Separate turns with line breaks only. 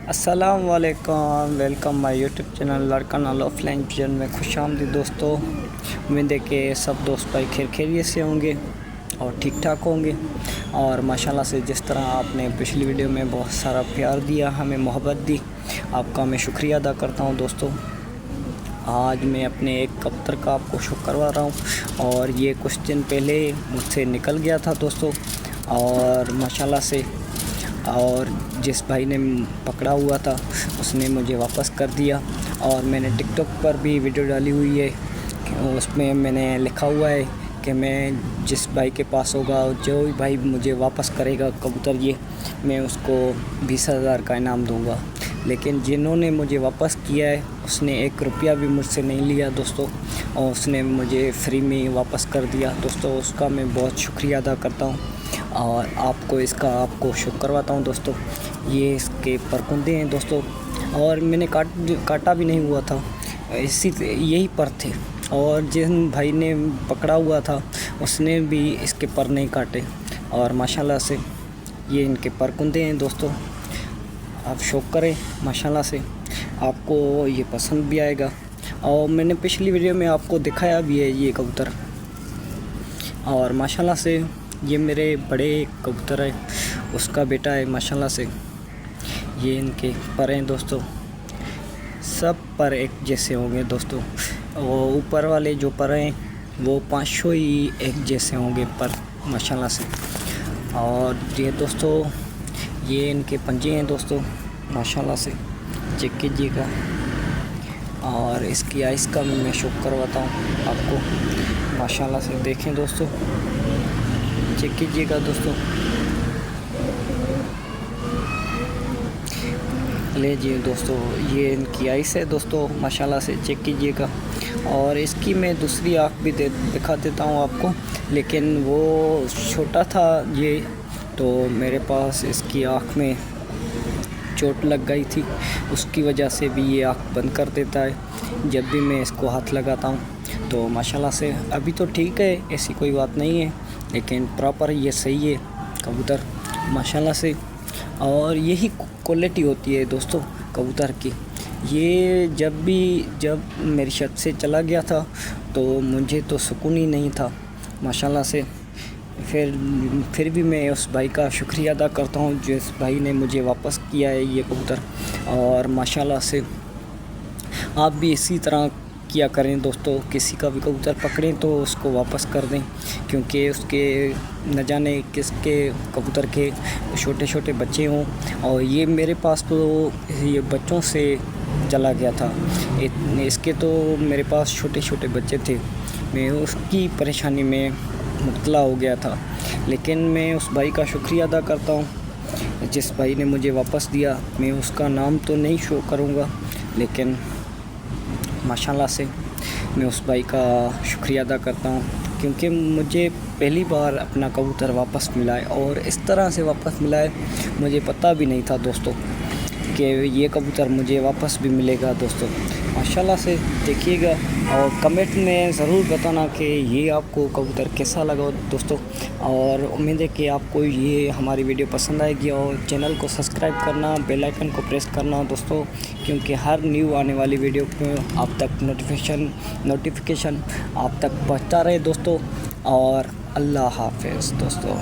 अस्सलाम वालेकुम, welcome my YouTube channel लड़का नाल ऑफलाइन विजन में खुश आमदीद दोस्तों। उम्मीद है कि सब दोस्त भाई खैरियत से होंगे और ठीक ठाक होंगे। और माशाल्लाह से जिस तरह आपने पिछली वीडियो में बहुत सारा प्यार दिया, हमें मोहब्बत दी, आपका मैं शुक्रिया अदा करता हूं दोस्तों। आज मैं अपने एक कबूतर का आपको शो करवा रहा हूं और ये कुछ दिन पहले मुझसे निकल गया था दोस्तों। और माशाल्लाह से और जिस भाई ने पकड़ा हुआ था उसने मुझे वापस कर दिया। और मैंने टिकटॉक पर भी वीडियो डाली हुई है, उसमें मैंने लिखा हुआ है कि मैं जिस भाई के पास होगा, जो भी भाई मुझे वापस करेगा कबूतर, ये मैं उसको 20,000 का इनाम दूंगा। लेकिन जिन्होंने मुझे वापस किया है उसने 1 रुपया भी मुझसे नहीं लिया दोस्तों, और उसने मुझे फ्री में वापस कर दिया दोस्तों। उसका मैं बहुत शुक्रिया अदा करता हूँ। और आपको शो करवाता हूँ दोस्तों। ये इसके परकुंदे हैं दोस्तों, और मैंने काटा भी नहीं हुआ था, यही पर थे। और जिन भाई ने पकड़ा हुआ था उसने भी इसके पर नहीं काटे। और माशाल्लाह से ये इनके परकुंदे हैं दोस्तों। आप शौक करें, माशाल्लाह से आपको ये पसंद भी आएगा। और मैंने पिछली वीडियो में आपको दिखाया भी है ये कबूतर। और माशाल्लाह से ये मेरे बड़े कबूतर है, उसका बेटा है माशाल्लाह से। ये इनके पर हैं दोस्तों, सब पर एक जैसे होंगे दोस्तों। वो ऊपर वाले जो पर हैं वो 500 ही एक जैसे होंगे पर माशाल्लाह से। और ये दोस्तों ये इनके पंजे हैं दोस्तों, माशाल्लाह से चेक कीजिएगा। और इसकी आइस का भी मैं शो करवाता हूँ आपको, माशाल्लाह से देखें दोस्तों, चेक कीजिएगा दोस्तों। लीजिए दोस्तों, ये इनकी आइस है दोस्तों, माशाल्लाह से चेक कीजिएगा। और इसकी मैं दूसरी आँख भी दिखा देता हूँ आपको, लेकिन वो छोटा था ये, तो मेरे पास इसकी आँख में चोट लग गई थी, उसकी वजह से भी ये आँख बंद कर देता है जब भी मैं इसको हाथ लगाता हूँ। तो माशाल्लाह से अभी तो ठीक है, ऐसी कोई बात नहीं है, लेकिन प्रॉपर ये सही है कबूतर माशाल्लाह से। और यही क्वालिटी होती है दोस्तों कबूतर की। ये जब मेरी छत से चला गया था तो मुझे तो सुकून ही नहीं था माशाल्लाह से। फिर भी मैं उस भाई का शुक्रिया अदा करता हूँ जिस भाई ने मुझे वापस किया है ये कबूतर। और माशाल्लाह से आप भी इसी तरह किया करें दोस्तों। किसी का भी कबूतर पकड़ें तो उसको वापस कर दें, क्योंकि उसके न जाने किसके कबूतर के छोटे छोटे बच्चे हों। और ये मेरे पास तो ये बच्चों से चला गया था, इसके तो मेरे पास छोटे छोटे बच्चे थे। मैं उसकी परेशानी में मुब्तला हो गया था। लेकिन मैं उस भाई का शुक्रिया अदा करता हूँ जिस भाई ने मुझे वापस दिया। मैं उसका नाम तो नहीं शो करूँगा, लेकिन माशाल्लाह से मैं उस भाई का शुक्रिया अदा करता हूँ, क्योंकि मुझे पहली बार अपना कबूतर वापस मिला है। और इस तरह से वापस मिला है, मुझे पता भी नहीं था दोस्तों कि ये कबूतर मुझे वापस भी मिलेगा दोस्तों। माशाल्लाह से देखिएगा, और कमेंट में ज़रूर बताना कि ये आपको कबूतर कैसा लगा दोस्तों। और उम्मीद है कि आपको ये हमारी वीडियो पसंद आएगी। और चैनल को सब्सक्राइब करना, बेल आइकन को प्रेस करना दोस्तों, क्योंकि हर न्यू आने वाली वीडियो को आप तक नोटिफिकेशन आप तक पहुंचता रहे दोस्तों। और अल्लाह हाफ़िज़ दोस्तों।